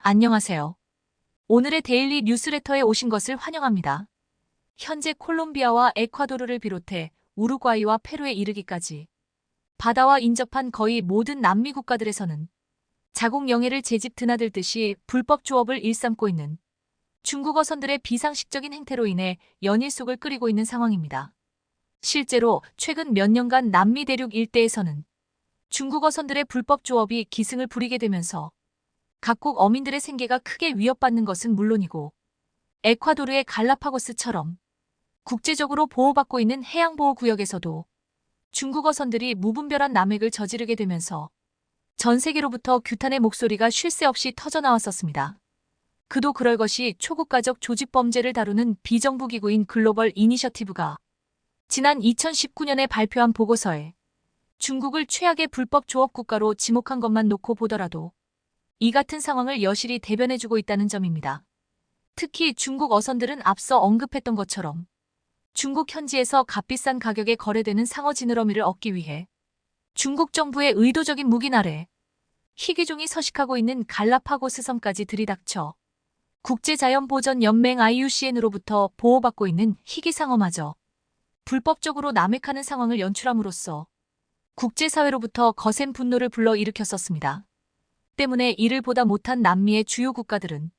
안녕하세요. 오늘의 데일리 뉴스레터에 오신 것을 환영합니다. 현재 콜롬비아와 에콰도르를 비롯해 우루과이와 페루에 이르기까지 바다와 인접한 거의 모든 남미 국가들에서는 자국 영해를 제집 드나들듯이 불법 조업을 일삼고 있는 중국 어선들의 비상식적인 행태로 인해 연일 속을 끓이고 있는 상황입니다. 실제로 최근 몇 년간 남미 대륙 일대에서는 중국 어선들의 불법 조업이 기승을 부리게 되면서 각국 어민들의 생계가 크게 위협받는 것은 물론이고 에콰도르의 갈라파고스처럼 국제적으로 보호받고 있는 해양보호구역에서도 중국 어선들이 무분별한 남획을 저지르게 되면서 전 세계로부터 규탄의 목소리가 쉴 새 없이 터져나왔었습니다. 그도 그럴 것이 초국가적 조직범죄를 다루는 비정부 기구인 글로벌 이니셔티브가 지난 2019년에 발표한 보고서에 중국을 최악의 불법 조업 국가로 지목한 것만 놓고 보더라도 이 같은 상황을 여실히 대변해주고 있다는 점입니다. 특히 중국 어선들은 앞서 언급했던 것처럼 중국 현지에서 값비싼 가격에 거래되는 상어 지느러미를 얻기 위해 중국 정부의 의도적인 묵인 아래 희귀종이 서식하고 있는 갈라파고스 섬까지 들이닥쳐 국제자연보전연맹 IUCN으로부터 보호받고 있는 희귀상어마저 불법적으로 남획하는 상황을 연출함으로써 국제사회로부터 거센 분노를 불러일으켰었습니다. 때문에 이를 보다 못한 남미의 주요 국가들은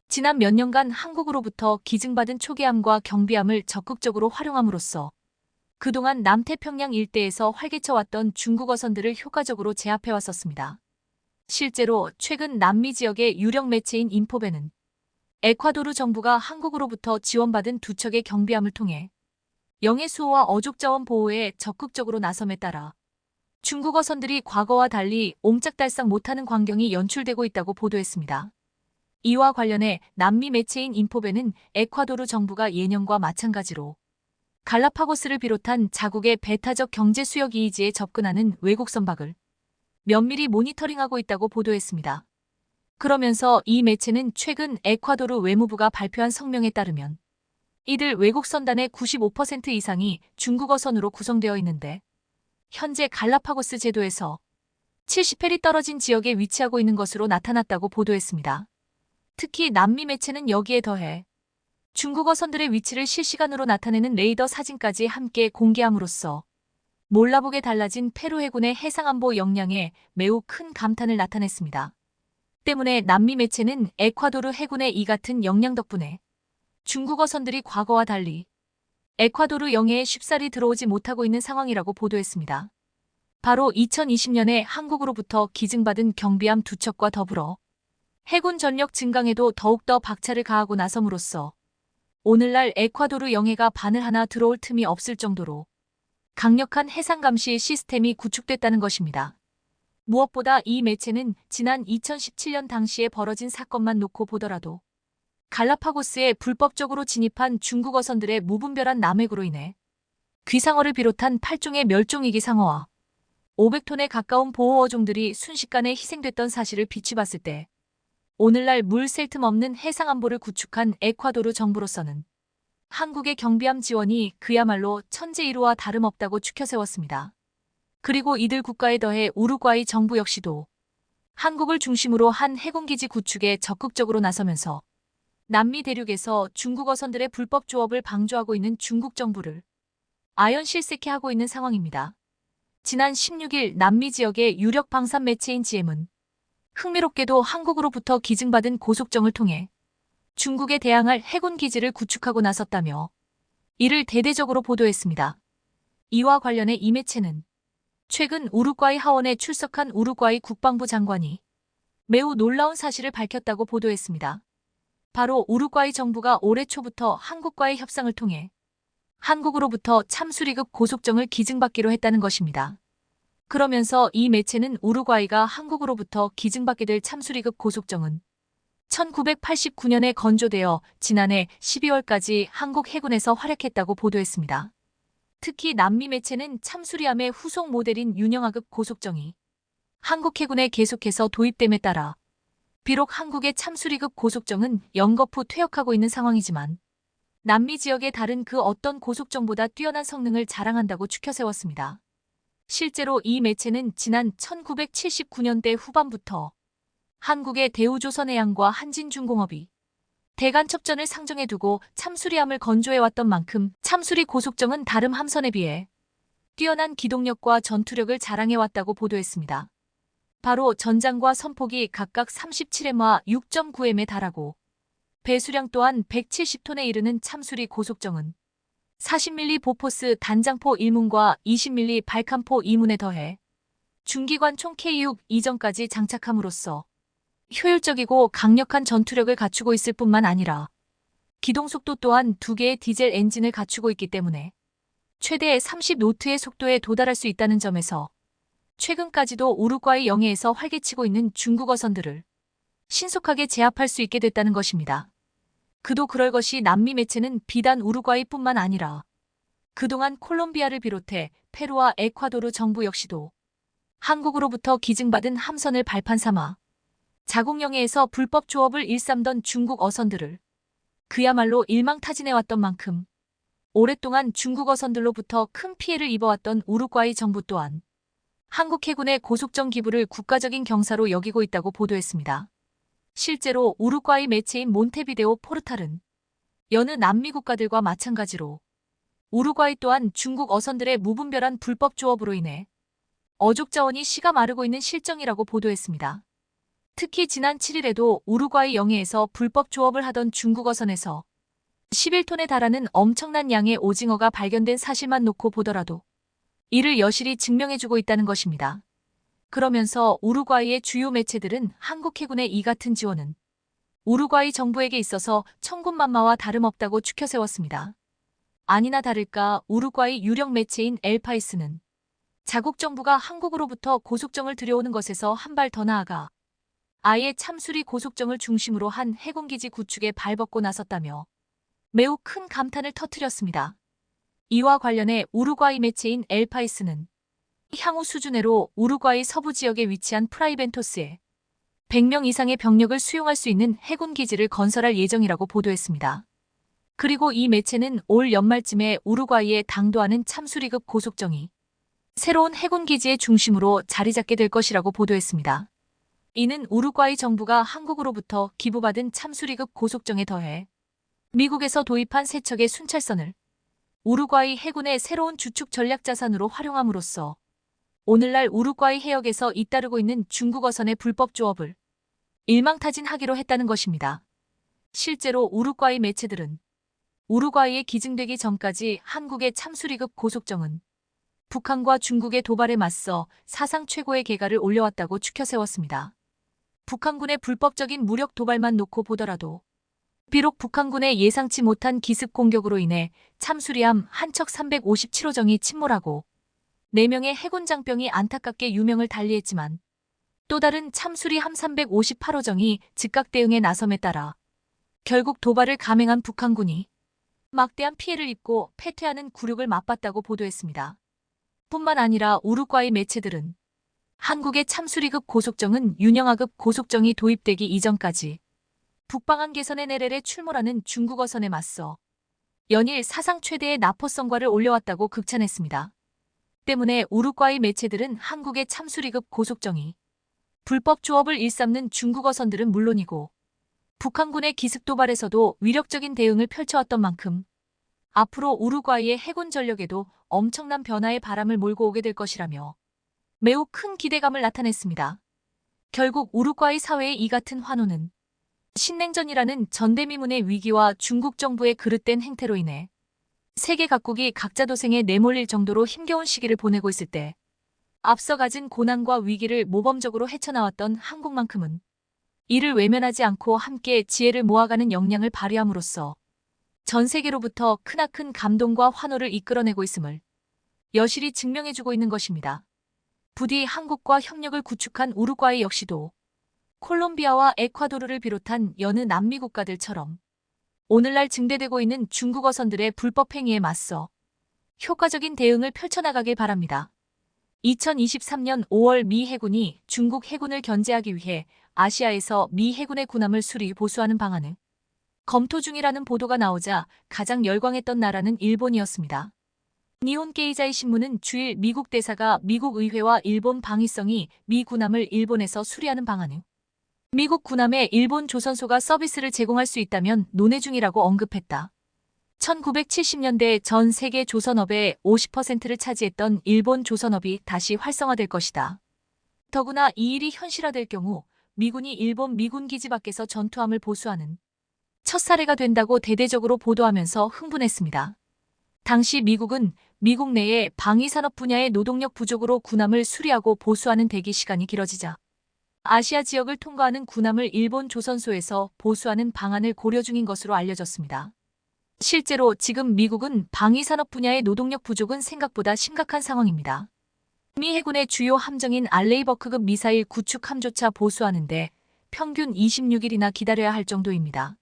지난 몇 년간 한국으로부터 기증받은 초계함과 경비함을 적극적으로 활용함으로써 그동안 남태평양 일대에서 활개쳐왔던 중국 어선들을 효과적으로 제압해왔었습니다. 실제로 최근 남미 지역의 유력 매체인 인포베는 에콰도르 정부가 한국으로부터 지원받은 두 척의 경비함을 통해 영해 수호와 어족자원 보호에 적극적으로 나섬에 따라 중국 어선들이 과거와 달리 옴짝달싹 못하는 광경이 연출되고 있다고 보도했습니다. 이와 관련해 남미 매체인 인포베는 에콰도르 정부가 예년과 마찬가지로 갈라파고스를 비롯한 자국의 배타적 경제 수역 이의지에 접근하는 외국 선박을 면밀히 모니터링하고 있다고 보도했습니다. 그러면서 이 매체는 최근 에콰도르 외무부가 발표한 성명에 따르면 이들 외국 선단의 95% 이상이 중국 어선으로 구성되어 있는데 현재 갈라파고스 제도에서 70헬이 떨어진 지역에 위치하고 있는 것으로 나타났다고 보도했습니다. 특히 남미 매체는 여기에 더해 중국 어선들의 위치를 실시간으로 나타내는 레이더 사진까지 함께 공개함으로써 몰라보게 달라진 페루 해군의 해상안보 역량에 매우 큰 감탄을 나타냈습니다. 때문에 남미 매체는 에콰도르 해군의 이 같은 역량 덕분에 중국 어선들이 과거와 달리 에콰도르 영해에 쉽사리 들어오지 못하고 있는 상황이라고 보도했습니다. 바로 2020년에 한국으로부터 기증받은 경비함 두 척과 더불어 해군 전력 증강에도 더욱더 박차를 가하고 나섬으로써 오늘날 에콰도르 영해가 바늘 하나 들어올 틈이 없을 정도로 강력한 해상 감시 시스템이 구축됐다는 것입니다. 무엇보다 이 매체는 지난 2017년 당시에 벌어진 사건만 놓고 보더라도 갈라파고스에 불법적으로 진입한 중국 어선들의 무분별한 남획으로 인해 귀상어를 비롯한 8종의 멸종위기 상어와 500톤에 가까운 보호어종들이 순식간에 희생됐던 사실을 비추봤을 때 오늘날 물 셀 틈 없는 해상안보를 구축한 에콰도르 정부로서는 한국의 경비함 지원이 그야말로 천재이루와 다름없다고 추켜세웠습니다. 그리고 이들 국가에 더해 우루과이 정부 역시도 한국을 중심으로 한 해군기지 구축에 적극적으로 나서면서 남미 대륙에서 중국 어선들의 불법 조업을 방조하고 있는 중국 정부를 아연실색케 하고 있는 상황입니다. 지난 16일 남미 지역의 유력 방산 매체인 GM은 흥미롭게도 한국으로부터 기증받은 고속정을 통해 중국에 대항할 해군기지를 구축하고 나섰다며 이를 대대적으로 보도했습니다. 이와 관련해 이 매체는 최근 우루과이 하원에 출석한 우루과이 국방부 장관이 매우 놀라운 사실을 밝혔다고 보도했습니다. 바로 우루과이 정부가 올해 초부터 한국과의 협상을 통해 한국으로부터 참수리급 고속정을 기증받기로 했다는 것입니다. 그러면서 이 매체는 우루과이가 한국으로부터 기증받게 될 참수리급 고속정은 1989년에 건조되어 지난해 12월까지 한국 해군에서 활약했다고 보도했습니다. 특히 남미 매체는 참수리함의 후속 모델인 윤영하급 고속정이 한국 해군에 계속해서 도입됨에 따라 비록 한국의 참수리급 고속정은 연거푸 퇴역하고 있는 상황이지만 남미 지역의 다른 그 어떤 고속정보다 뛰어난 성능을 자랑한다고 추켜세웠습니다. 실제로 이 매체는 지난 1979년대 후반부터 한국의 대우조선해양과 한진중공업이 대간첩전을 상정해 두고 참수리함을 건조해왔던 만큼 참수리 고속정은 다른 함선에 비해 뛰어난 기동력과 전투력을 자랑해왔다고 보도했습니다. 바로 전장과 선폭이 각각 37m와 6.9m에 달하고 배수량 또한 170톤에 이르는 참수리 고속정은 40mm 보포스 단장포 1문과 20mm 발칸포 2문에 더해 중기관 총 K6 이전까지 장착함으로써 효율적이고 강력한 전투력을 갖추고 있을 뿐만 아니라 기동속도 또한 2개의 디젤 엔진을 갖추고 있기 때문에 최대 30노트의 속도에 도달할 수 있다는 점에서 최근까지도 우루과이 영해에서 활개치고 있는 중국 어선들을 신속하게 제압할 수 있게 됐다는 것입니다. 그도 그럴 것이 남미 매체는 비단 우루과이뿐만 아니라 그동안 콜롬비아를 비롯해 페루와 에콰도르 정부 역시도 한국으로부터 기증받은 함선을 발판 삼아 자국영해에서 불법 조업을 일삼던 중국 어선들을 그야말로 일망타진해왔던 만큼 오랫동안 중국 어선들로부터 큰 피해를 입어왔던 우루과이 정부 또한 한국 해군의 고속정 기부를 국가적인 경사로 여기고 있다고 보도했습니다. 실제로 우루과이 매체인 몬테비데오 포르탈은 여느 남미 국가들과 마찬가지로 우루과이 또한 중국 어선들의 무분별한 불법 조업으로 인해 어족 자원이 씨가 마르고 있는 실정이라고 보도했습니다. 특히 지난 7일에도 우루과이 영해에서 불법 조업을 하던 중국 어선에서 11톤에 달하는 엄청난 양의 오징어가 발견된 사실만 놓고 보더라도 이를 여실히 증명해주고 있다는 것입니다. 그러면서 우루과이의 주요 매체들은 한국 해군의 이 같은 지원은 우루과이 정부에게 있어서 천군만마와 다름없다고 추켜 세웠습니다. 아니나 다를까 우루과이 유력 매체인 엘파이스는 자국 정부가 한국으로부터 고속정을 들여오는 것에서 한 발 더 나아가 아예 참수리 고속정을 중심으로 한 해군기지 구축에 발벗고 나섰다며 매우 큰 감탄을 터뜨렸습니다. 이와 관련해 우루과이 매체인 엘파이스는 향후 수준으로 우루과이 서부 지역에 위치한 프라이벤토스에 100명 이상의 병력을 수용할 수 있는 해군기지를 건설할 예정이라고 보도했습니다. 그리고 이 매체는 올 연말쯤에 우루과이에 당도하는 참수리급 고속정이 새로운 해군기지의 중심으로 자리 잡게 될 것이라고 보도했습니다. 이는 우루과이 정부가 한국으로부터 기부받은 참수리급 고속정에 더해 미국에서 도입한 세 척의 순찰선을 우루과이 해군의 새로운 주축 전략 자산으로 활용함으로써 오늘날 우루과이 해역에서 잇따르고 있는 중국 어선의 불법 조업을 일망타진하기로 했다는 것입니다. 실제로 우루과이 매체들은 우루과이에 기증되기 전까지 한국의 참수리급 고속정은 북한과 중국의 도발에 맞서 사상 최고의 계가를 올려왔다고 추켜 세웠습니다. 북한군의 불법적인 무력 도발만 놓고 보더라도 비록 북한군의 예상치 못한 기습 공격으로 인해 참수리함 한 척 357호정이 침몰하고 4명의 해군 장병이 안타깝게 유명을 달리했지만 또 다른 참수리함 358호정이 즉각 대응에 나섬에 따라 결국 도발을 감행한 북한군이 막대한 피해를 입고 패퇴하는 굴욕을 맛봤다고 보도했습니다. 뿐만 아니라 우루과이 매체들은 한국의 참수리급 고속정은 윤영하급 고속정이 도입되기 이전까지 북방한 개선의 내래에 출몰하는 중국 어선에 맞서 연일 사상 최대의 납포성과를 올려왔다고 극찬했습니다. 때문에 우루과이 매체들은 한국의 참수리급 고속정이 불법 조업을 일삼는 중국 어선들은 물론이고 북한군의 기습 도발에서도 위력적인 대응을 펼쳐왔던 만큼 앞으로 우루과이의 해군 전력에도 엄청난 변화의 바람을 몰고 오게 될 것이라며 매우 큰 기대감을 나타냈습니다. 결국 우루과이 사회의 이 같은 환호는 신냉전이라는 전대미문의 위기와 중국 정부의 그릇된 행태로 인해 세계 각국이 각자 도생에 내몰릴 정도로 힘겨운 시기를 보내고 있을 때 앞서 가진 고난과 위기를 모범적으로 헤쳐나왔던 한국만큼은 이를 외면하지 않고 함께 지혜를 모아가는 역량을 발휘함으로써 전 세계로부터 크나큰 감동과 환호를 이끌어내고 있음을 여실히 증명해주고 있는 것입니다. 부디 한국과 협력을 구축한 우루과이 역시도 콜롬비아와 에콰도르를 비롯한 여느 남미 국가들처럼 오늘날 증대되고 있는 중국 어선들의 불법 행위에 맞서 효과적인 대응을 펼쳐나가길 바랍니다. 2023년 5월 미 해군이 중국 해군을 견제하기 위해 아시아에서 미 해군의 군함을 수리 보수하는 방안을 검토 중이라는 보도가 나오자 가장 열광했던 나라는 일본이었습니다. 니혼 게이자이 신문은 주일 미국 대사가 미국 의회와 일본 방위성이 미 군함을 일본에서 수리하는 방안을 미국 군함에 일본 조선소가 서비스를 제공할 수 있다면 논의 중이라고 언급했다. 1970년대 전 세계 조선업의 50%를 차지했던 일본 조선업이 다시 활성화될 것이다. 더구나 이 일이 현실화될 경우 미군이 일본 미군 기지 밖에서 전투함을 보수하는 첫 사례가 된다고 대대적으로 보도하면서 흥분했습니다. 당시 미국은 미국 내에 방위산업 분야의 노동력 부족으로 군함을 수리하고 보수하는 대기 시간이 길어지자 아시아 지역을 통과하는 군함을 일본 조선소에서 보수하는 방안을 고려 중인 것으로 알려졌습니다. 실제로 지금 미국은 방위산업 분야의 노동력 부족은 생각보다 심각한 상황입니다. 미 해군의 주요 함정인 알레이버크급 미사일 구축함조차 보수하는데 평균 26일이나 기다려야 할 정도입니다.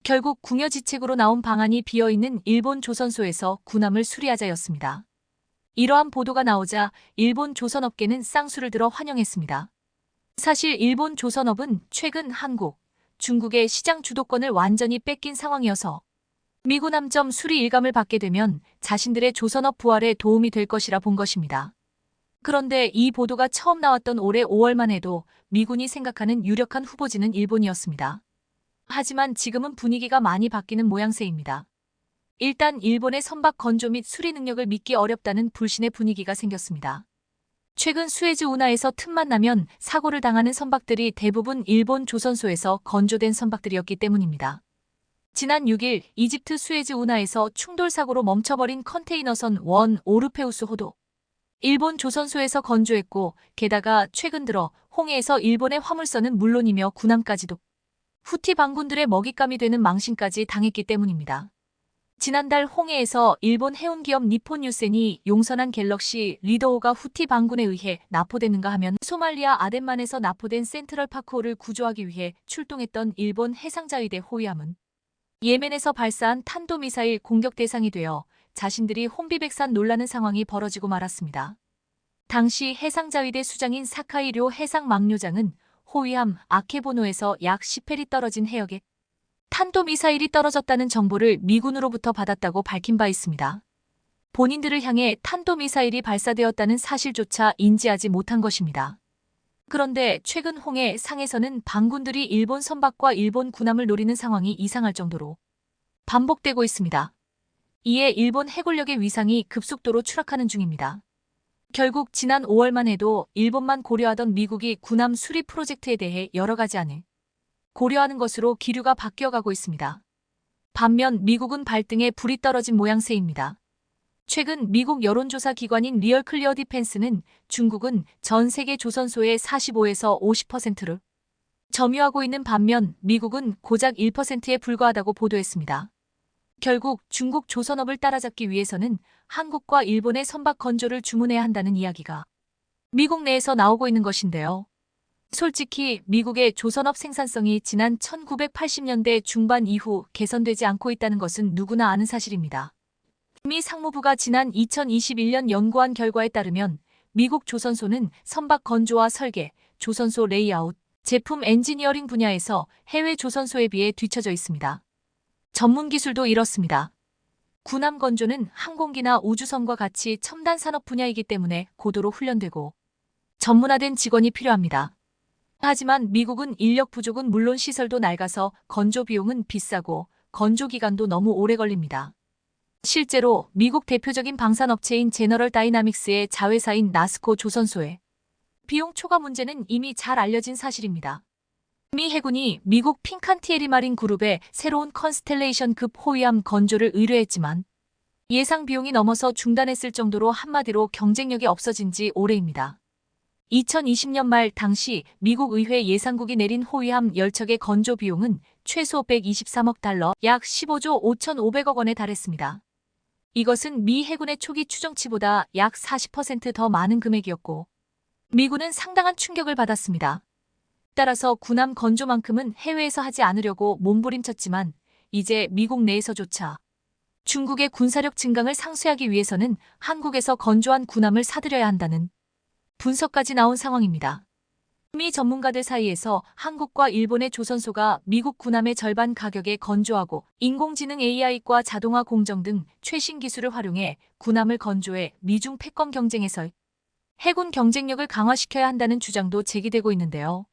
결국 궁여지책으로 나온 방안이 비어있는 일본 조선소에서 군함을 수리하자였습니다. 이러한 보도가 나오자 일본 조선업계는 쌍수를 들어 환영했습니다. 사실 일본 조선업은 최근 한국, 중국의 시장 주도권을 완전히 뺏긴 상황이어서 미군 함정 수리 일감을 받게 되면 자신들의 조선업 부활에 도움이 될 것이라 본 것입니다. 그런데 이 보도가 처음 나왔던 올해 5월만 해도 미군이 생각하는 유력한 후보지는 일본이었습니다. 하지만 지금은 분위기가 많이 바뀌는 모양새입니다. 일단 일본의 선박 건조 및 수리 능력을 믿기 어렵다는 불신의 분위기가 생겼습니다. 최근 수에즈 운하에서 틈만 나면 사고를 당하는 선박들이 대부분 일본 조선소에서 건조된 선박들이었기 때문입니다. 지난 6일 이집트 수에즈 운하에서 충돌 사고로 멈춰버린 컨테이너선 원 오르페우스 호도 일본 조선소에서 건조했고 게다가 최근 들어 홍해에서 일본의 화물선은 물론이며 군함까지도 후티 반군들의 먹잇감이 되는 망신까지 당했기 때문입니다. 지난달 홍해에서 일본 해운기업 니폰 유센이 용선한 갤럭시 리더호가 후티 반군에 의해 납포됐는가 하면 소말리아 아덴만에서 납포된 센트럴 파크호를 구조하기 위해 출동했던 일본 해상자위대 호위함은 예멘에서 발사한 탄도미사일 공격 대상이 되어 자신들이 혼비백산 놀라는 상황이 벌어지고 말았습니다. 당시 해상자위대 수장인 사카이료 해상망료장은 호위함 아케보노에서 약 10헬이 떨어진 해역에 탄도미사일이 떨어졌다는 정보를 미군으로부터 받았다고 밝힌 바 있습니다. 본인들을 향해 탄도미사일이 발사되었다는 사실조차 인지하지 못한 것입니다. 그런데 최근 홍해 상에서는 반군들이 일본 선박과 일본 군함을 노리는 상황이 이상할 정도로 반복되고 있습니다. 이에 일본 해군력의 위상이 급속도로 추락하는 중입니다. 결국 지난 5월만 해도 일본만 고려하던 미국이 군함 수리 프로젝트에 대해 여러 가지 안을 고려하는 것으로 기류가 바뀌어가고 있습니다. 반면 미국은 발등에 불이 떨어진 모양새입니다. 최근 미국 여론조사 기관인 리얼 클리어 디펜스는 중국은 전 세계 조선소의 45에서 50%를 점유하고 있는 반면 미국은 고작 1%에 불과하다고 보도했습니다. 결국 중국 조선업을 따라잡기 위해서는 한국과 일본의 선박 건조를 주문해야 한다는 이야기가 미국 내에서 나오고 있는 것인데요. 솔직히 미국의 조선업 생산성이 지난 1980년대 중반 이후 개선되지 않고 있다는 것은 누구나 아는 사실입니다. 미 상무부가 지난 2021년 연구한 결과에 따르면 미국 조선소는 선박 건조와 설계, 조선소 레이아웃, 제품 엔지니어링 분야에서 해외 조선소에 비해 뒤처져 있습니다. 전문 기술도 이렇습니다. 군함 건조는 항공기나 우주선과 같이 첨단 산업 분야이기 때문에 고도로 훈련되고 전문화된 직원이 필요합니다. 하지만 미국은 인력 부족은 물론 시설도 낡아서 건조 비용은 비싸고 건조 기간도 너무 오래 걸립니다. 실제로 미국 대표적인 방산업체인 제너럴 다이나믹스의 자회사인 나스코 조선소의 비용 초과 문제는 이미 잘 알려진 사실입니다. 미 해군이 미국 핑칸티에리 마린 그룹의 새로운 컨스텔레이션급 호위함 건조를 의뢰했지만 예상 비용이 넘어서 중단했을 정도로 한마디로 경쟁력이 없어진 지 오래입니다. 2020년 말 당시 미국 의회 예산국이 내린 호위함 10척의 건조 비용은 최소 123억 달러, 약 15조 5,500억 원에 달했습니다. 이것은 미 해군의 초기 추정치보다 약 40% 더 많은 금액이었고 미군은 상당한 충격을 받았습니다. 따라서 군함 건조만큼은 해외에서 하지 않으려고 몸부림쳤지만 이제 미국 내에서조차 중국의 군사력 증강을 상쇄하기 위해서는 한국에서 건조한 군함을 사들여야 한다는 분석까지 나온 상황입니다. 미 전문가들 사이에서 한국과 일본의 조선소가 미국 군함의 절반 가격에 건조하고 인공지능 AI과 자동화 공정 등 최신 기술을 활용해 군함을 건조해 미중 패권 경쟁에서 해군 경쟁력을 강화시켜야 한다는 주장도 제기되고 있는데요.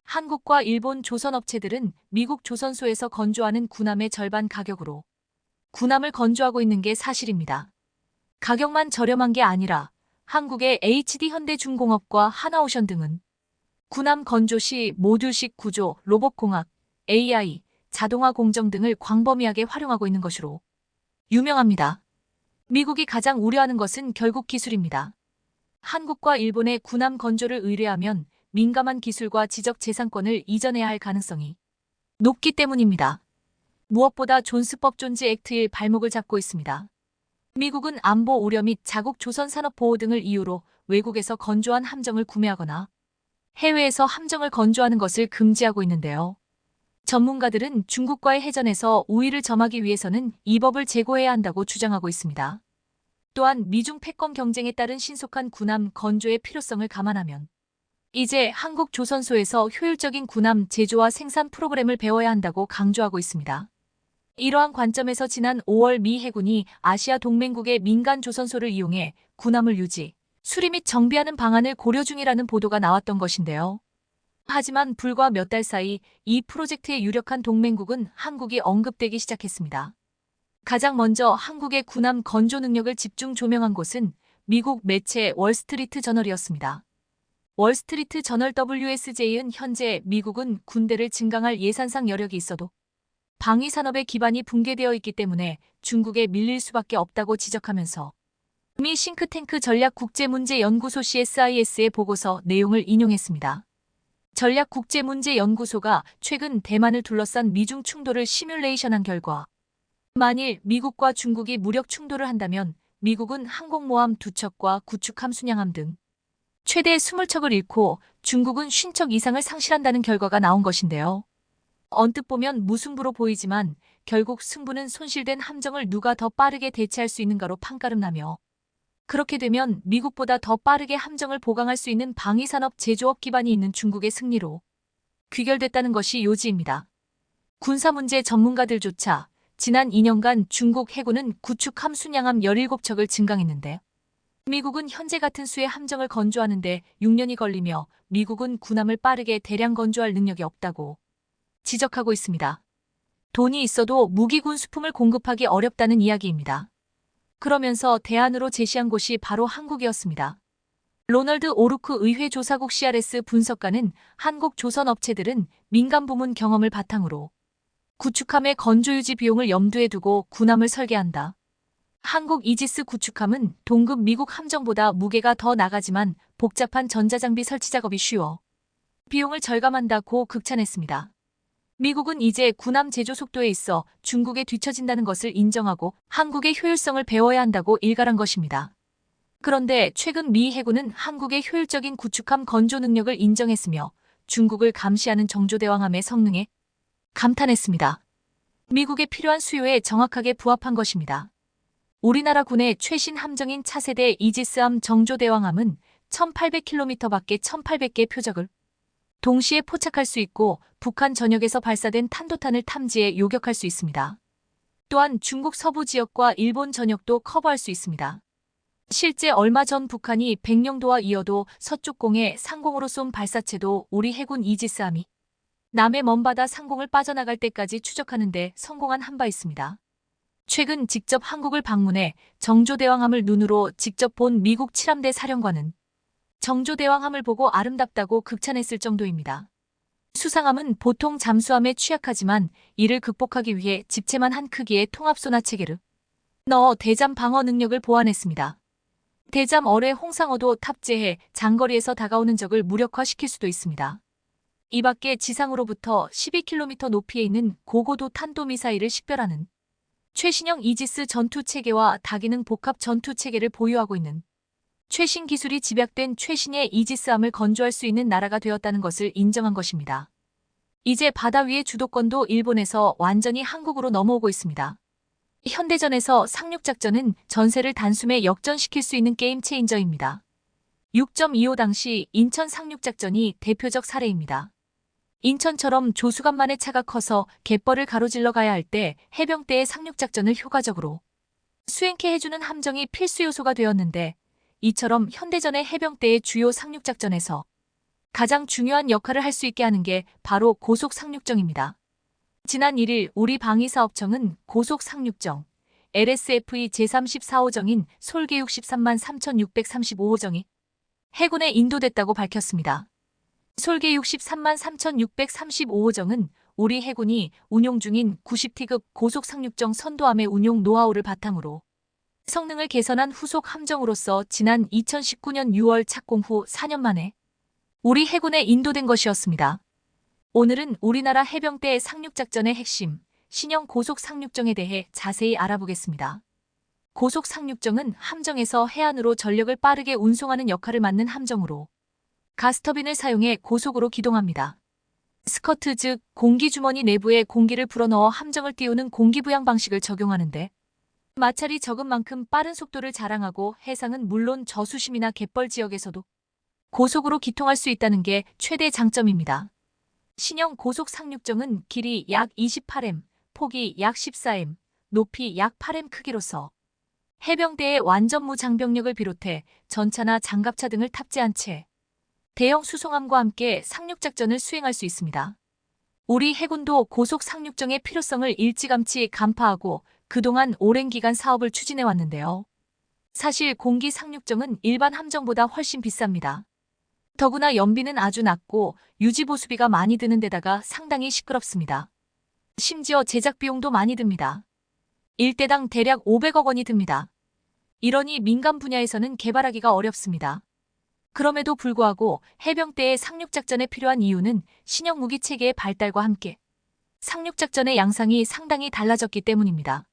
한국과 일본 조선업체들은 미국 조선소에서 건조하는 군함의 절반 가격으로 군함을 건조하고 있는 게 사실입니다. 가격만 저렴한 게 아니라 한국의 HD 현대중공업과 하나오션 등은 군함 건조 시 모듈식 구조, 로봇공학, AI, 자동화 공정 등을 광범위하게 활용하고 있는 것으로 유명합니다. 미국이 가장 우려하는 것은 결국 기술입니다. 한국과 일본의 군함 건조를 의뢰하면 민감한 기술과 지적재산권을 이전해야 할 가능성이 높기 때문입니다. 무엇보다 존스법 존즈 액트의 발목을 잡고 있습니다. 미국은 안보 우려 및 자국 조선 산업 보호 등을 이유로 외국에서 건조한 함정을 구매하거나 해외에서 함정을 건조하는 것을 금지하고 있는데요. 전문가들은 중국과의 해전에서 우위를 점하기 위해서는 이 법을 제고해야 한다고 주장하고 있습니다. 또한 미중 패권 경쟁에 따른 신속한 군함 건조의 필요성을 감안하면 이제 한국 조선소에서 효율적인 군함 제조와 생산 프로그램을 배워야 한다고 강조하고 있습니다. 이러한 관점에서 지난 5월 미 해군이 아시아 동맹국의 민간 조선소를 이용해 군함을 유지, 수리 및 정비하는 방안을 고려 중이라는 보도가 나왔던 것인데요. 하지만 불과 몇 달 사이 이 프로젝트의 유력한 동맹국은 한국이 언급되기 시작했습니다. 가장 먼저 한국의 군함 건조 능력을 집중 조명한 곳은 미국 매체 월스트리트 저널이었습니다. 월스트리트 저널 WSJ는 현재 미국은 군대를 증강할 예산상 여력이 있어도 방위 산업의 기반이 붕괴되어 있기 때문에 중국에 밀릴 수밖에 없다고 지적하면서 미 싱크탱크 전략국제문제연구소 CSIS의 보고서 내용을 인용했습니다. 전략국제문제연구소가 최근 대만을 둘러싼 미중 충돌을 시뮬레이션한 결과 만일 미국과 중국이 무력 충돌을 한다면 미국은 항공모함 2척과 구축 함순양함 등 최대 20척을 잃고 중국은 50척 이상을 상실한다는 결과가 나온 것인데요. 언뜻 보면 무승부로 보이지만 결국 승부는 손실된 함정을 누가 더 빠르게 대체할 수 있는가로 판가름나며 그렇게 되면 미국보다 더 빠르게 함정을 보강할 수 있는 방위산업 제조업 기반이 있는 중국의 승리로 귀결됐다는 것이 요지입니다. 군사문제 전문가들조차 지난 2년간 중국 해군은 구축 함순양함 17척을 증강했는데 미국은 현재 같은 수의 함정을 건조하는데 6년이 걸리며 미국은 군함을 빠르게 대량 건조할 능력이 없다고 지적하고 있습니다. 돈이 있어도 무기 군수품을 공급하기 어렵다는 이야기입니다. 그러면서 대안으로 제시한 곳이 바로 한국이었습니다. 로널드 오루크 의회 조사국 CRS 분석가는 한국 조선 업체들은 민간 부문 경험을 바탕으로 구축함의 건조 유지 비용을 염두에 두고 군함을 설계한다. 한국 이지스 구축함은 동급 미국 함정보다 무게가 더 나가지만 복잡한 전자장비 설치 작업이 쉬워 비용을 절감한다고 극찬했습니다. 미국은 이제 군함 제조 속도에 있어 중국에 뒤처진다는 것을 인정하고 한국의 효율성을 배워야 한다고 일갈한 것입니다. 그런데 최근 미 해군은 한국의 효율적인 구축함 건조 능력을 인정했으며 중국을 감시하는 정조대왕함의 성능에 감탄했습니다. 미국에 필요한 수요에 정확하게 부합한 것입니다. 우리나라 군의 최신 함정인 차세대 이지스함 정조대왕함은 1800km 밖에 1800개 표적을 동시에 포착할 수 있고 북한 전역에서 발사된 탄도탄을 탐지해 요격할 수 있습니다. 또한 중국 서부 지역과 일본 전역도 커버할 수 있습니다. 실제 얼마 전 북한이 백령도와 이어도 서쪽공에 상공으로 쏜 발사체도 우리 해군 이지스함이 남해 먼바다 상공을 빠져나갈 때까지 추적하는 데 성공한 한 바 있습니다. 최근 직접 한국을 방문해 정조대왕함을 눈으로 직접 본 미국 칠함대 사령관은 정조대왕함을 보고 아름답다고 극찬했을 정도입니다. 수상함은 보통 잠수함에 취약하지만 이를 극복하기 위해 집채만 한 크기의 통합소나 체계를 넣어 대잠 방어 능력을 보완했습니다. 대잠 어뢰 홍상어도 탑재해 장거리에서 다가오는 적을 무력화시킬 수도 있습니다. 이 밖에 지상으로부터 12km 높이에 있는 고고도 탄도미사일을 식별하는 최신형 이지스 전투체계와 다기능 복합 전투체계를 보유하고 있는 최신 기술이 집약된 최신의 이지스함을 건조할 수 있는 나라가 되었다는 것을 인정한 것입니다. 이제 바다 위의 주도권도 일본에서 완전히 한국으로 넘어오고 있습니다. 현대전에서 상륙작전은 전세를 단숨에 역전시킬 수 있는 게임 체인저입니다. 6.25 당시 인천 상륙작전이 대표적 사례입니다. 인천처럼 조수간만의 차가 커서 갯벌을 가로질러 가야 할 때 해병대의 상륙작전을 효과적으로 수행케 해주는 함정이 필수 요소가 되었는데 이처럼 현대전의 해병대의 주요 상륙작전에서 가장 중요한 역할을 할 수 있게 하는 게 바로 고속상륙정입니다. 지난 1일 우리 방위사업청은 고속상륙정 LSFE 제34호정인 솔개육 13만 3,635호정이 해군에 인도됐다고 밝혔습니다. 솔개육 13만 3,635호정은 우리 해군이 운용 중인 90T급 고속상륙정 선도함의 운용 노하우를 바탕으로 성능을 개선한 후속 함정으로서 지난 2019년 6월 착공 후 4년 만에 우리 해군에 인도된 것이었습니다. 오늘은 우리나라 해병대의 상륙작전의 핵심, 신형 고속상륙정에 대해 자세히 알아보겠습니다. 고속상륙정은 함정에서 해안으로 전력을 빠르게 운송하는 역할을 맡는 함정으로 가스터빈을 사용해 고속으로 기동합니다. 스커트 즉 공기주머니 내부에 공기를 불어넣어 함정을 띄우는 공기부양 방식을 적용하는데 마찰이 적은 만큼 빠른 속도를 자랑하고 해상은 물론 저수심이나 갯벌 지역에서도 고속으로 기통할 수 있다는 게 최대 장점입니다. 신형 고속상륙정은 길이 약 28m, 폭이 약 14m, 높이 약 8m 크기로서 해병대의 완전무 장병력을 비롯해 전차나 장갑차 등을 탑재한 채 대형 수송함과 함께 상륙작전을 수행할 수 있습니다. 우리 해군도 고속상륙정의 필요성을 일찌감치 간파하고 그동안 오랜 기간 사업을 추진해 왔는데요. 사실 공기상륙정은 일반 함정보다 훨씬 비쌉니다. 더구나 연비는 아주 낮고 유지보수비가 많이 드는 데다가 상당히 시끄럽습니다. 심지어 제작 비용도 많이 듭니다. 1대당 대략 500억 원이 듭니다. 이러니 민간 분야에서는 개발하기가 어렵습니다. 그럼에도 불구하고 해병대의 상륙작전에 필요한 이유는 신형 무기체계의 발달과 함께 상륙작전의 양상이 상당히 달라졌기 때문입니다.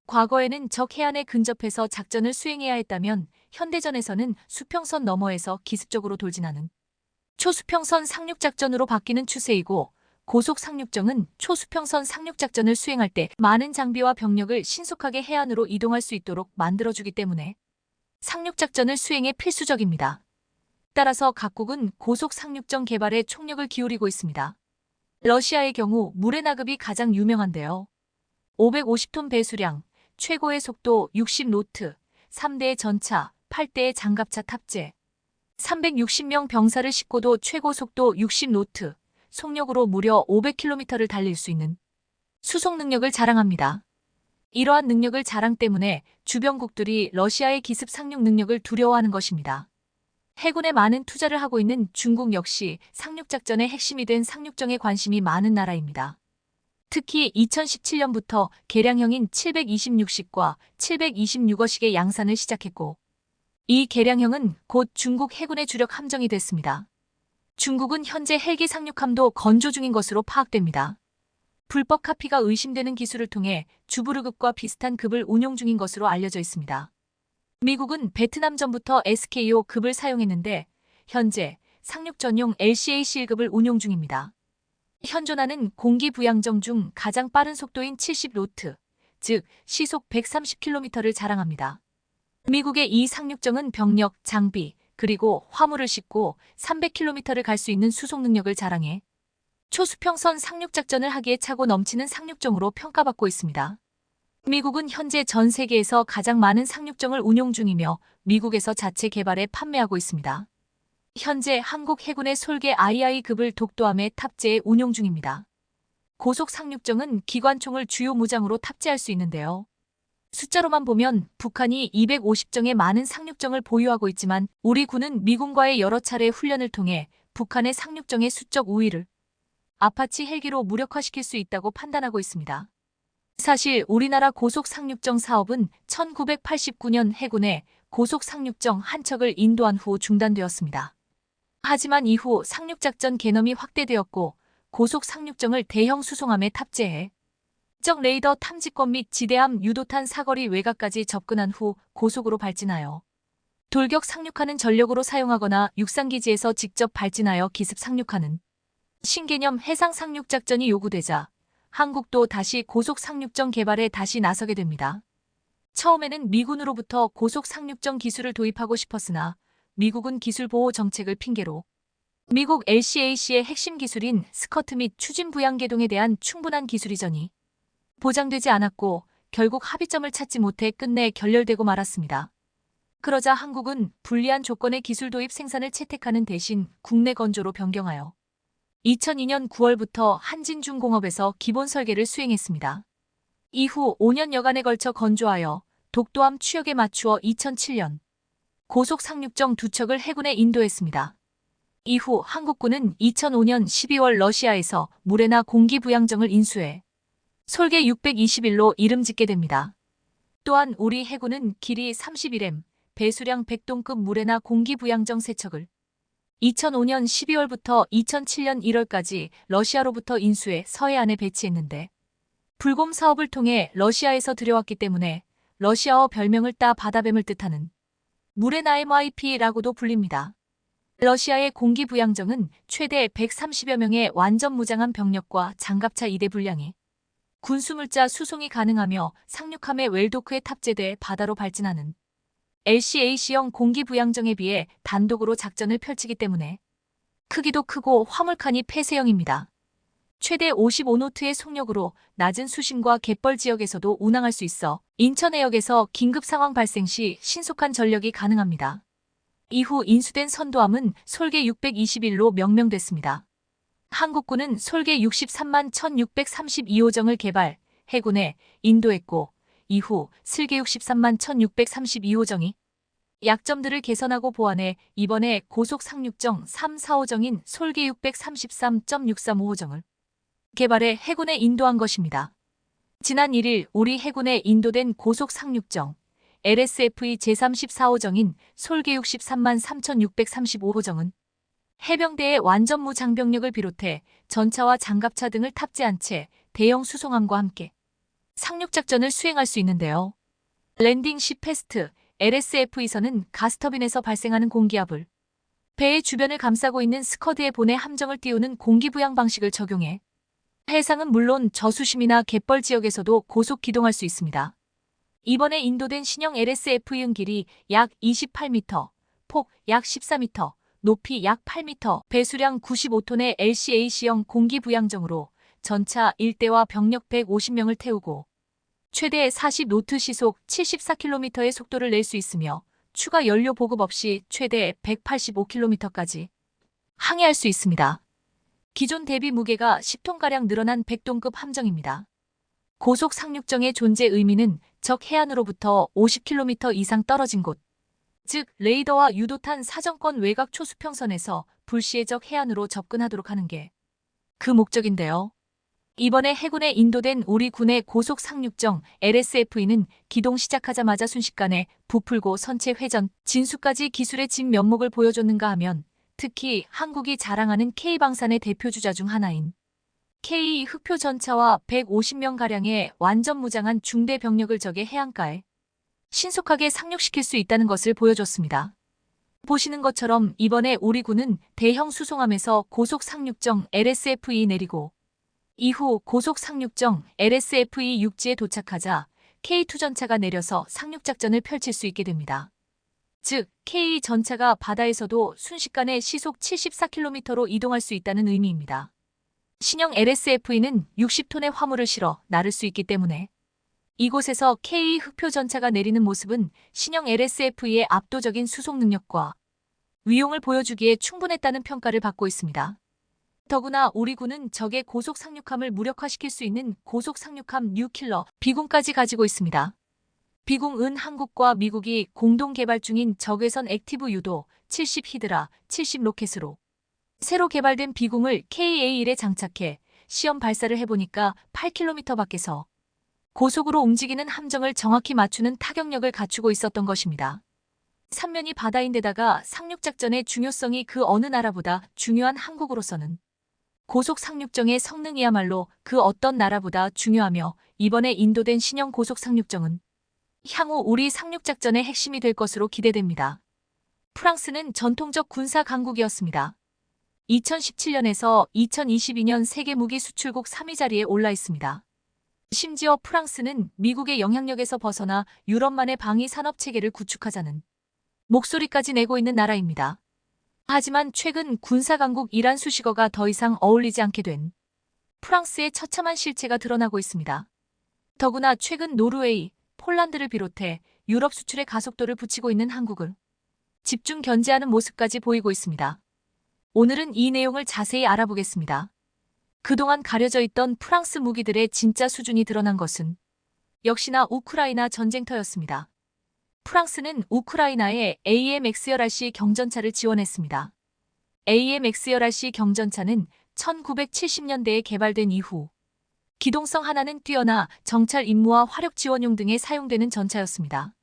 과거에는 적 해안에 근접해서 작전을 수행해야 했다면 현대전에서는 수평선 너머에서 기습적으로 돌진하는 초수평선 상륙작전으로 바뀌는 추세이고 고속상륙정은 초수평선 상륙작전을 수행할 때 많은 장비와 병력을 신속하게 해안으로 이동할 수 있도록 만들어주기 때문에 상륙작전을 수행에 필수적입니다. 따라서 각국은 고속상륙정 개발에 총력을 기울이고 있습니다. 러시아의 경우 물의 나급이 가장 유명한데요. 550톤 배수량, 최고의 속도 60노트, 3대의 전차, 8대의 장갑차 탑재, 360명 병사를 싣고도 최고 속도 60노트, 속력으로 무려 500km를 달릴 수 있는 수송 능력을 자랑합니다. 이러한 능력을 자랑 때문에 주변국들이 러시아의 기습 상륙 능력을 두려워하는 것입니다. 해군에 많은 투자를 하고 있는 중국 역시 상륙작전의 핵심이 된 상륙정에 관심이 많은 나라입니다. 특히 2017년부터 개량형인 726식과 726어식의 양산을 시작했고 이 개량형은 곧 중국 해군의 주력 함정이 됐습니다. 중국은 현재 헬기 상륙함도 건조 중인 것으로 파악됩니다. 불법 카피가 의심되는 기술을 통해 주부르급과 비슷한 급을 운용 중인 것으로 알려져 있습니다. 미국은 베트남전부터 SKO 급을 사용했는데 현재 상륙 전용 LCA-1급을 운용 중입니다. 현존하는 공기부양정 중 가장 빠른 속도인 70노트, 즉 시속 130km를 자랑합니다. 미국의 이 상륙정은 병력, 장비, 그리고 화물을 싣고 300km를 갈 수 있는 수송 능력을 자랑해 초수평선 상륙작전을 하기에 차고 넘치는 상륙정으로 평가받고 있습니다. 미국은 현재 전 세계에서 가장 많은 상륙정을 운용 중이며 미국에서 자체 개발해 판매하고 있습니다. 현재 한국 해군의 솔개 II급을 독도함에 탑재해 운용 중입니다. 고속 상륙정은 기관총을 주요 무장으로 탑재할 수 있는데요. 숫자로만 보면 북한이 250정의 많은 상륙정을 보유하고 있지만 우리 군은 미군과의 여러 차례 훈련을 통해 북한의 상륙정의 수적 우위를 아파치 헬기로 무력화시킬 수 있다고 판단하고 있습니다. 사실 우리나라 고속상륙정 사업은 1989년 해군에 고속상륙정 한 척을 인도한 후 중단되었습니다. 하지만 이후 상륙작전 개념이 확대되었고 고속상륙정을 대형 수송함에 탑재해 적 레이더 탐지권 및 지대함 유도탄 사거리 외곽까지 접근한 후 고속으로 발진하여 돌격 상륙하는 전력으로 사용하거나 육상기지에서 직접 발진하여 기습 상륙하는 신개념 해상 상륙작전이 요구되자 한국도 다시 고속 상륙정 개발에 다시 나서게 됩니다. 처음에는 미군으로부터 고속 상륙정 기술을 도입하고 싶었으나 미국은 기술 보호 정책을 핑계로 미국 LCAC의 핵심 기술인 스커트 및 추진 부양 계동에 대한 충분한 기술 이전이 보장되지 않았고 결국 합의점을 찾지 못해 끝내 결렬되고 말았습니다. 그러자 한국은 불리한 조건의 기술 도입 생산을 채택하는 대신 국내 건조로 변경하여 2002년 9월부터 한진중공업에서 기본 설계를 수행했습니다. 이후 5년여간에 걸쳐 건조하여 독도함 추역에 맞추어 2007년 고속 상륙정 2척을 해군에 인도했습니다. 이후 한국군은 2005년 12월 러시아에서 무레나 공기부양정을 인수해 솔개 621로 이름 짓게 됩니다. 또한 우리 해군은 길이 31m, 배수량 100톤급 무레나 공기부양정 3척을 2005년 12월부터 2007년 1월까지 러시아로부터 인수해 서해안에 배치했는데 불곰 사업을 통해 러시아에서 들여왔기 때문에 러시아어 별명을 따 바다뱀을 뜻하는 무레나 MIP라고도 불립니다. 러시아의 공기부양정은 최대 130여 명의 완전 무장한 병력과 장갑차 2대 분량이 군수물자 수송이 가능하며 상륙함의 웰도크에 탑재돼 바다로 발진하는 LCAC형 공기부양정에 비해 단독으로 작전을 펼치기 때문에 크기도 크고 화물칸이 폐쇄형입니다. 최대 55노트의 속력으로 낮은 수심과 갯벌 지역에서도 운항할 수 있어 인천해역에서 긴급 상황 발생 시 신속한 전력이 가능합니다. 이후 인수된 선도함은 솔개 621로 명명됐습니다. 한국군은 솔개 63만 1632호정을 개발, 해군에 인도했고 이후 슬개 63만 1632호정이 약점들을 개선하고 보완해 이번에 고속 상륙정 3, 4호정인 솔개 633.635호정을 개발해 해군에 인도한 것입니다. 지난 1일 우리 해군에 인도된 고속 상륙정 LSFE 제34호정인 솔개 63만 3635호정은 해병대의 완전무 장병력을 비롯해 전차와 장갑차 등을 탑재한 채 대형 수송함과 함께 상륙작전을 수행할 수 있는데요. 랜딩 시 패스트 LSFE선은 가스터빈에서 발생하는 공기압을 배의 주변을 감싸고 있는 스커드에 보내 함정을 띄우는 공기부양 방식을 적용해 해상은 물론 저수심이나 갯벌 지역에서도 고속 기동할 수 있습니다. 이번에 인도된 신형 LSFE의 길이 약 28m, 폭 약 14m, 높이 약 8m, 배수량 95톤의 LCAC형 공기부양정으로 전차 1대와 병력 150명을 태우고 최대 40노트 시속 74km의 속도를 낼 수 있으며 추가 연료 보급 없이 최대 185km까지 항해할 수 있습니다. 기존 대비 무게가 10톤가량 늘어난 100톤급 함정입니다. 고속 상륙정의 존재 의미는 적 해안으로부터 50km 이상 떨어진 곳, 즉 레이더와 유도탄 사정권 외곽 초수평선에서 불시에 적 해안으로 접근하도록 하는 게 그 목적인데요. 이번에 해군에 인도된 우리 군의 고속 상륙정 LSFE는 기동 시작하자마자 순식간에 부풀고 선체 회전, 진수까지 기술의 진면목을 보여줬는가 하면 특히 한국이 자랑하는 K방산의 대표주자 중 하나인 K 흑표 전차와 150명가량의 완전 무장한 중대 병력을 적의 해안가에 신속하게 상륙시킬 수 있다는 것을 보여줬습니다. 보시는 것처럼 이번에 우리 군은 대형 수송함에서 고속 상륙정 LSFE 내리고 이후 고속 상륙정 LSFE 육지에 도착하자 K2 전차가 내려서 상륙작전을 펼칠 수 있게 됩니다. 즉 K 전차가 바다에서도 순식간에 시속 74km로 이동할 수 있다는 의미입니다. 신형 LSFE는 60톤의 화물을 실어 나를 수 있기 때문에 이곳에서 K 흑표 전차가 내리는 모습은 신형 LSFE의 압도적인 수송 능력과 위용을 보여주기에 충분했다는 평가를 받고 있습니다. 더구나 우리 군은 적의 고속 상륙함을 무력화시킬 수 있는 고속 상륙함 뉴킬러 비공까지 가지고 있습니다. 비공은 한국과 미국이 공동 개발 중인 적외선 액티브 유도 70 히드라 70 로켓으로 새로 개발된 비공을 KA-1에 장착해 시험 발사를 해보니까 8km 밖에서 고속으로 움직이는 함정을 정확히 맞추는 타격력을 갖추고 있었던 것입니다. 삼면이 바다인데다가 상륙작전의 중요성이 그 어느 나라보다 중요한 한국으로서는 고속 상륙정의 성능이야말로 그 어떤 나라보다 중요하며 이번에 인도된 신형 고속 상륙정은 향후 우리 상륙작전의 핵심이 될 것으로 기대됩니다. 프랑스는 전통적 군사 강국이었습니다. 2017년에서 2022년 세계 무기 수출국 3위 자리에 올라 있습니다. 심지어 프랑스는 미국의 영향력에서 벗어나 유럽만의 방위 산업 체계를 구축하자는 목소리까지 내고 있는 나라입니다. 하지만 최근 군사 강국 이란 수식어가 더 이상 어울리지 않게 된 프랑스의 처참한 실체가 드러나고 있습니다. 더구나 최근 노르웨이, 폴란드를 비롯해 유럽 수출의 가속도를 붙이고 있는 한국을 집중 견제하는 모습까지 보이고 있습니다. 오늘은 이 내용을 자세히 알아보겠습니다. 그동안 가려져 있던 프랑스 무기들의 진짜 수준이 드러난 것은 역시나 우크라이나 전쟁터였습니다. 프랑스는 우크라이나에 AMX-10RC 경전차를 지원했습니다. AMX-10RC 경전차는 1970년대에 개발된 이후 기동성 하나는 뛰어나 정찰 임무와 화력 지원용 등에 사용되는 전차였습니다.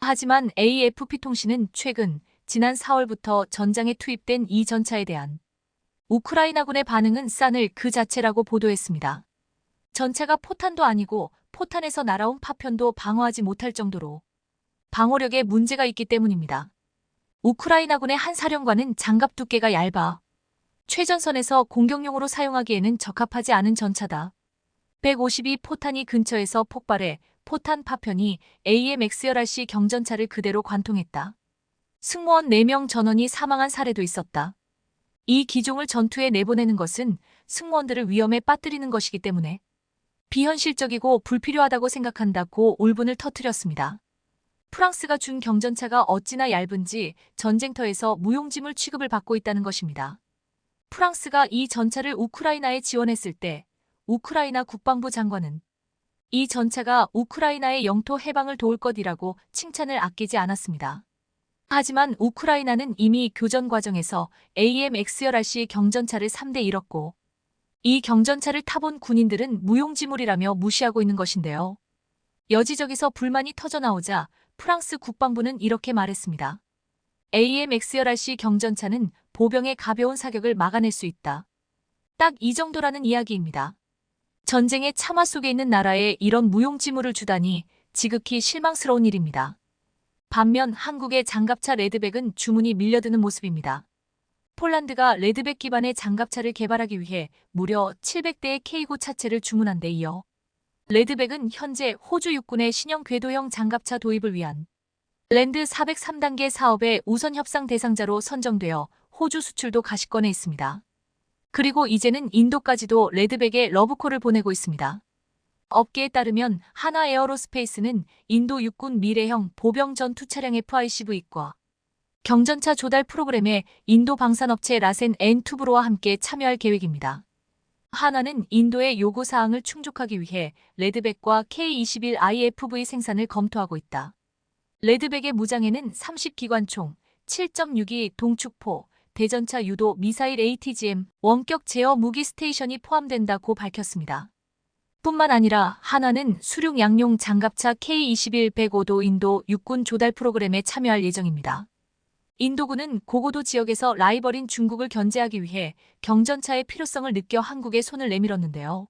하지만 AFP 통신은 최근 지난 4월부터 전장에 투입된 이 전차에 대한 우크라이나군의 반응은 싸늘 그 자체라고 보도했습니다. 전차가 포탄도 아니고 포탄에서 날아온 파편도 방어하지 못할 정도로 방어력에 문제가 있기 때문입니다. 우크라이나군의 한 사령관은 장갑 두께가 얇아 최전선에서 공격용으로 사용하기에는 적합하지 않은 전차다. 152 포탄이 근처에서 폭발해 포탄 파편이 AMX-10RC 경전차를 그대로 관통했다. 승무원 4명 전원이 사망한 사례도 있었다. 이 기종을 전투에 내보내는 것은 승무원들을 위험에 빠뜨리는 것이기 때문에 비현실적이고 불필요하다고 생각한다고 울분을 터뜨렸습니다. 프랑스가 준 경전차가 어찌나 얇은지 전쟁터에서 무용지물 취급을 받고 있다는 것입니다. 프랑스가 이 전차를 우크라이나에 지원했을 때 우크라이나 국방부 장관은 이 전차가 우크라이나의 영토 해방을 도울 것이라고 칭찬을 아끼지 않았습니다. 하지만 우크라이나는 이미 교전 과정에서 AMX-10RC 경전차를 3대 잃었고 이 경전차를 타본 군인들은 무용지물이라며 무시하고 있는 것인데요. 여지저기서 불만이 터져나오자 프랑스 국방부는 이렇게 말했습니다. AMX-10RC 경전차는 보병의 가벼운 사격을 막아낼 수 있다. 딱 이 정도라는 이야기입니다. 전쟁의 참화 속에 있는 나라에 이런 무용지물을 주다니 지극히 실망스러운 일입니다. 반면 한국의 장갑차 레드백은 주문이 밀려드는 모습입니다. 폴란드가 레드백 기반의 장갑차를 개발하기 위해 무려 700대의 K9 차체를 주문한 데 이어 레드백은 현재 호주 육군의 신형 궤도형 장갑차 도입을 위한 랜드 403단계 사업의 우선 협상 대상자로 선정되어 호주 수출도 가시권에 있습니다. 그리고 이제는 인도까지도 레드백에 러브콜을 보내고 있습니다. 업계에 따르면 하나 에어로스페이스는 인도 육군 미래형 보병 전투 차량 FICV과 경전차 조달 프로그램에 인도 방산업체 라센 앤투브로와 함께 참여할 계획입니다. 하나는 인도의 요구 사항을 충족하기 위해 레드백과 K-21IFV 생산을 검토하고 있다. 레드백의 무장에는 30기관총, 7.62 동축포, 대전차 유도 미사일 ATGM, 원격 제어 무기 스테이션이 포함된다고 밝혔습니다. 뿐만 아니라 하나는 수륙 양용 장갑차 K-21-105도 인도 육군 조달 프로그램에 참여할 예정입니다. 인도군은 고고도 지역에서 라이벌인 중국을 견제하기 위해 경전차의 필요성을 느껴 한국에 손을 내밀었는데요.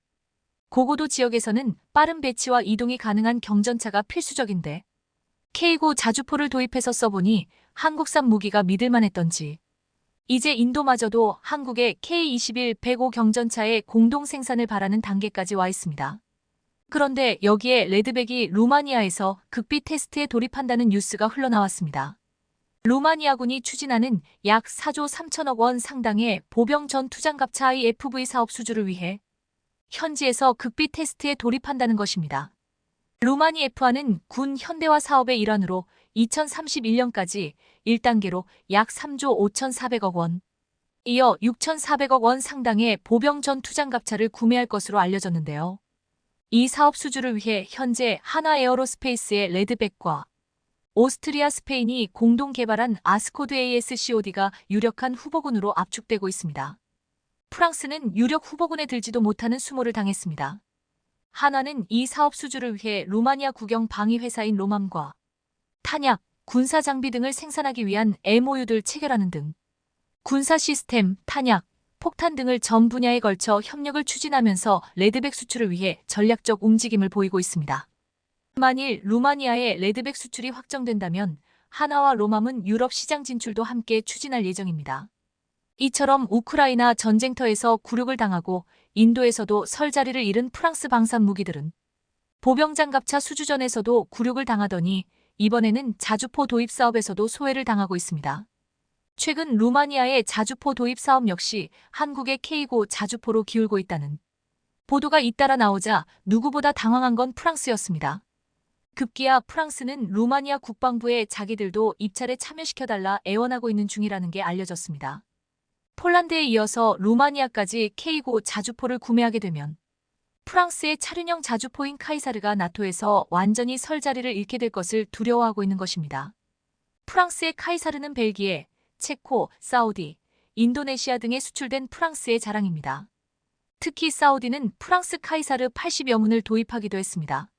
고고도 지역에서는 빠른 배치와 이동이 가능한 경전차가 필수적인데 K9 자주포를 도입해서 써보니 한국산 무기가 믿을만했던지 이제 인도마저도 한국의 K-21-105 경전차의 공동 생산을 바라는 단계까지 와 있습니다. 그런데 여기에 레드백이 루마니아에서 극비 테스트에 돌입한다는 뉴스가 흘러나왔습니다. 루마니아군이 추진하는 약 4조 3천억 원 상당의 보병 전투장갑차 IFV 사업 수주를 위해 현지에서 극비 테스트에 돌입한다는 것입니다. 루마니 F1은 군 현대화 사업의 일환으로 2031년까지 1단계로 약 3조 5,400억 원, 이어 6,400억 원 상당의 보병 전투장갑차를 구매할 것으로 알려졌는데요. 이 사업 수주를 위해 현재 하나 에어로스페이스의 레드백과 오스트리아 스페인이 공동 개발한 아스코드 ASCOD가 유력한 후보군으로 압축되고 있습니다. 프랑스는 유력 후보군에 들지도 못하는 수모를 당했습니다. 하나는 이 사업 수주를 위해 루마니아 국영 방위 회사인 로맘과 탄약, 군사 장비 등을 생산하기 위한 MOU를 체결하는 등 군사 시스템, 탄약, 폭탄 등을 전 분야에 걸쳐 협력을 추진하면서 레드백 수출을 위해 전략적 움직임을 보이고 있습니다. 만일 루마니아의 레드백 수출이 확정된다면 하나와 로맘은 유럽 시장 진출도 함께 추진할 예정입니다. 이처럼 우크라이나 전쟁터에서 굴욕을 당하고 인도에서도 설 자리를 잃은 프랑스 방산 무기들은 보병장갑차 수주전에서도 굴욕을 당하더니 이번에는 자주포 도입 사업에서도 소외를 당하고 있습니다. 최근 루마니아의 자주포 도입 사업 역시 한국의 K9 자주포로 기울고 있다는 보도가 잇따라 나오자 누구보다 당황한 건 프랑스였습니다. 급기야 프랑스는 루마니아 국방부에 자기들도 입찰에 참여시켜달라 애원하고 있는 중이라는 게 알려졌습니다. 폴란드에 이어서 루마니아까지 K9 자주포를 구매하게 되면 프랑스의 차륜형 자주포인 카이사르가 나토에서 완전히 설 자리를 잃게 될 것을 두려워하고 있는 것입니다. 프랑스의 카이사르는 벨기에, 체코, 사우디, 인도네시아 등에 수출된 프랑스의 자랑입니다. 특히 사우디는 프랑스 카이사르 80여 문을 도입하기도 했습니다.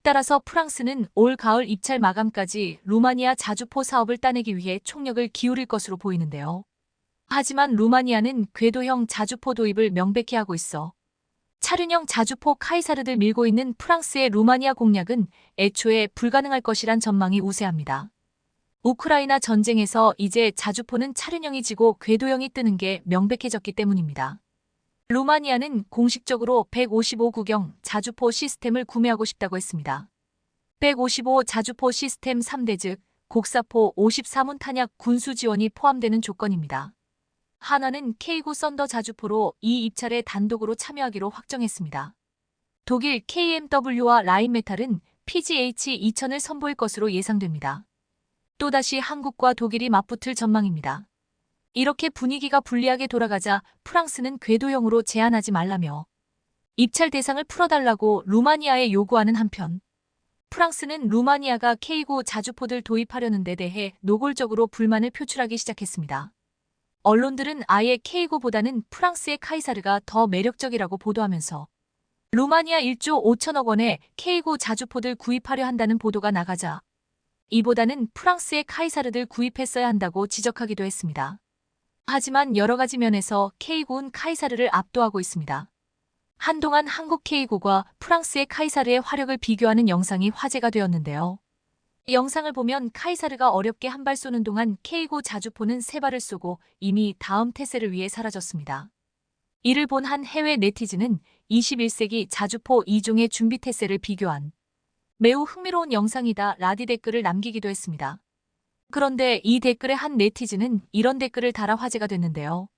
따라서 프랑스는 올 가을 입찰 마감까지 루마니아 자주포 사업을 따내기 위해 총력을 기울일 것으로 보이는데요. 하지만 루마니아는 궤도형 자주포 도입을 명백히 하고 있어 차륜형 자주포 카이사르들 밀고 있는 프랑스의 루마니아 공략은 애초에 불가능할 것이란 전망이 우세합니다. 우크라이나 전쟁에서 이제 자주포는 차륜형이 지고 궤도형이 뜨는 게 명백해졌기 때문입니다. 루마니아는 공식적으로 155구경 자주포 시스템을 구매하고 싶다고 했습니다. 155 자주포 시스템 3대 즉 곡사포 54문 탄약 군수 지원이 포함되는 조건입니다. 하나는 K9 썬더 자주포로 이 입찰에 단독으로 참여하기로 확정했습니다. 독일 KMW와 라인메탈은 PGH-2000을 선보일 것으로 예상됩니다. 또다시 한국과 독일이 맞붙을 전망입니다. 이렇게 분위기가 불리하게 돌아가자 프랑스는 궤도형으로 제한하지 말라며 입찰 대상을 풀어달라고 루마니아에 요구하는 한편 프랑스는 루마니아가 K9 자주포들 도입하려는 데 대해 노골적으로 불만을 표출하기 시작했습니다. 언론들은 아예 K9보다는 프랑스의 카이사르가 더 매력적이라고 보도하면서 루마니아 1조 5천억 원의 K9 자주포들 구입하려 한다는 보도가 나가자 이보다는 프랑스의 카이사르들 구입했어야 한다고 지적하기도 했습니다. 하지만 여러 가지 면에서 K9는 카이사르를 압도하고 있습니다. 한동안 한국 K9과 프랑스의 카이사르의 화력을 비교하는 영상이 화제가 되었는데요. 이 영상을 보면 카이사르가 어렵게 한 발 쏘는 동안 K9 자주포는 3발을 쏘고 이미 다음 태세를 위해 사라졌습니다. 이를 본 한 해외 네티즌은 21세기 자주포 2종의 준비 태세를 비교한 매우 흥미로운 영상이다 라디 댓글을 남기기도 했습니다. 그런데 이 댓글의 한 네티즌은 이런 댓글을 달아 화제가 됐는데요.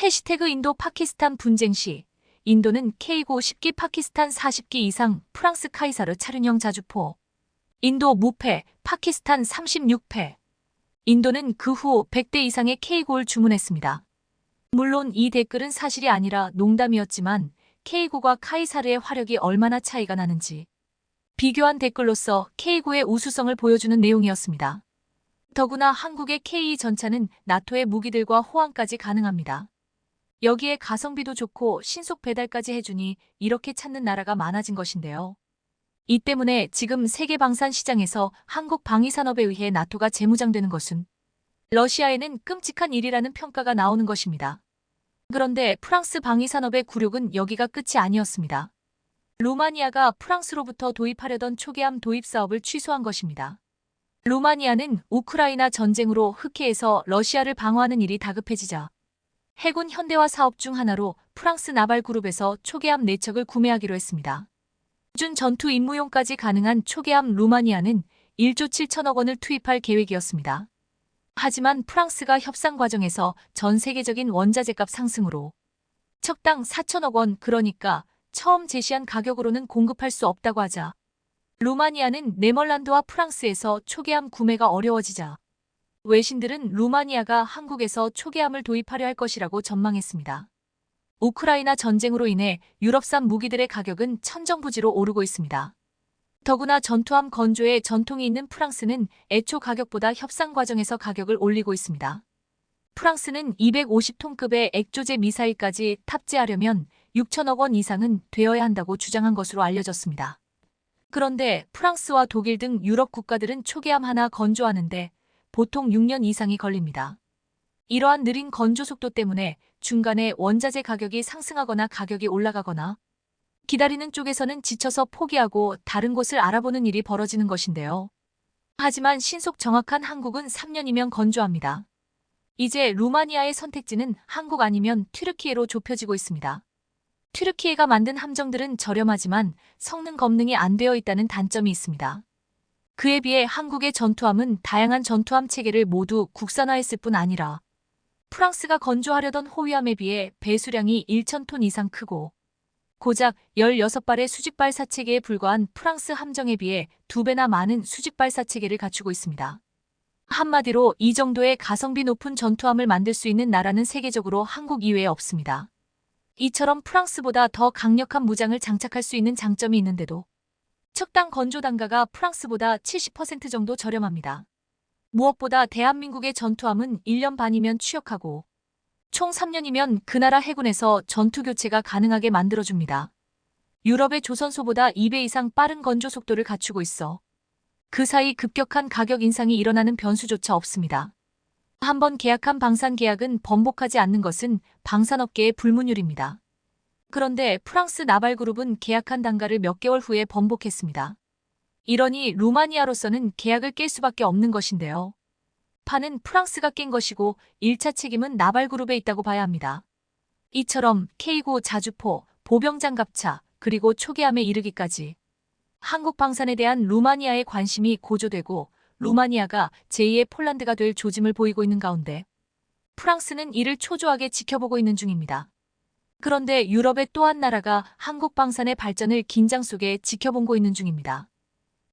해시태그 인도 파키스탄 분쟁 시 인도는 K9 10기 파키스탄 40기 이상 프랑스 카이사르 차륜형 자주포 인도 무패 파키스탄 36패 인도는 그 후 100대 이상의 K9를 주문했습니다. 물론 이 댓글은 사실이 아니라 농담이었지만 K9과 카이사르의 화력이 얼마나 차이가 나는지 비교한 댓글로서 K9의 우수성을 보여주는 내용이었습니다. 더구나 한국의 K2 전차는 나토의 무기들과 호환까지 가능합니다. 여기에 가성비도 좋고 신속 배달까지 해주니 이렇게 찾는 나라가 많아진 것인데요. 이 때문에 지금 세계 방산 시장에서 한국 방위산업에 의해 나토가 재무장되는 것은 러시아에는 끔찍한 일이라는 평가가 나오는 것입니다. 그런데 프랑스 방위산업의 굴욕은 여기가 끝이 아니었습니다. 루마니아가 프랑스로부터 도입하려던 초계함 도입 사업을 취소한 것입니다. 루마니아는 우크라이나 전쟁으로 흑해에서 러시아를 방어하는 일이 다급해지자 해군 현대화 사업 중 하나로 프랑스 나발 그룹에서 초계함 4척을 구매하기로 했습니다. 준 전투 임무용까지 가능한 초계함 루마니아는 1조 7천억 원을 투입할 계획이었습니다. 하지만 프랑스가 협상 과정에서 전 세계적인 원자재값 상승으로 척당 4천억 원 그러니까 처음 제시한 가격으로는 공급할 수 없다고 하자 루마니아는 네덜란드와 프랑스에서 초계함 구매가 어려워지자 외신들은 루마니아가 한국에서 초계함을 도입하려 할 것이라고 전망했습니다. 우크라이나 전쟁으로 인해 유럽산 무기들의 가격은 천정부지로 오르고 있습니다. 더구나 전투함 건조에 전통이 있는 프랑스는 애초 가격보다 협상 과정에서 가격을 올리고 있습니다. 프랑스는 250톤급의 액조제 미사일까지 탑재하려면 6천억 원 이상은 되어야 한다고 주장한 것으로 알려졌습니다. 그런데 프랑스와 독일 등 유럽 국가들은 초계함 하나 건조하는데 보통 6년 이상이 걸립니다. 이러한 느린 건조 속도 때문에 중간에 원자재 가격이 상승하거나 가격이 올라가거나 기다리는 쪽에서는 지쳐서 포기하고 다른 곳을 알아보는 일이 벌어지는 것인데요. 하지만 신속 정확한 한국은 3년이면 건조합니다. 이제 루마니아의 선택지는 한국 아니면 튀르키예로 좁혀지고 있습니다. 튀르키예가 만든 함정들은 저렴하지만 성능 검증이 안 되어 있다는 단점이 있습니다. 그에 비해 한국의 전투함은 다양한 전투함 체계를 모두 국산화했을 뿐 아니라 프랑스가 건조하려던 호위함에 비해 배수량이 1,000톤 이상 크고 고작 16발의 수직발사 체계에 불과한 프랑스 함정에 비해 2배나 많은 수직발사 체계를 갖추고 있습니다. 한마디로 이 정도의 가성비 높은 전투함을 만들 수 있는 나라는 세계적으로 한국 이외에 없습니다. 이처럼 프랑스보다 더 강력한 무장을 장착할 수 있는 장점이 있는데도 척당 건조 단가가 프랑스보다 70% 정도 저렴합니다. 무엇보다 대한민국의 전투함은 1년 반이면 취역하고 총 3년이면 그 나라 해군에서 전투 교체가 가능하게 만들어줍니다. 유럽의 조선소보다 2배 이상 빠른 건조 속도를 갖추고 있어 그 사이 급격한 가격 인상이 일어나는 변수조차 없습니다. 한번 계약한 방산 계약은 번복하지 않는 것은 방산업계의 불문율입니다. 그런데 프랑스 나발그룹은 계약한 단가를 몇 개월 후에 번복했습니다. 이러니 루마니아로서는 계약을 깰 수밖에 없는 것인데요. 판은 프랑스가 깬 것이고 1차 책임은 나발그룹에 있다고 봐야 합니다. 이처럼 K9 자주포, 보병장갑차, 그리고 초계함에 이르기까지 한국 방산에 대한 루마니아의 관심이 고조되고 루마니아가 제2의 폴란드가 될 조짐을 보이고 있는 가운데 프랑스는 이를 초조하게 지켜보고 있는 중입니다. 그런데 유럽의 또 한 나라가 한국 방산의 발전을 긴장 속에 지켜보고 있는 중입니다.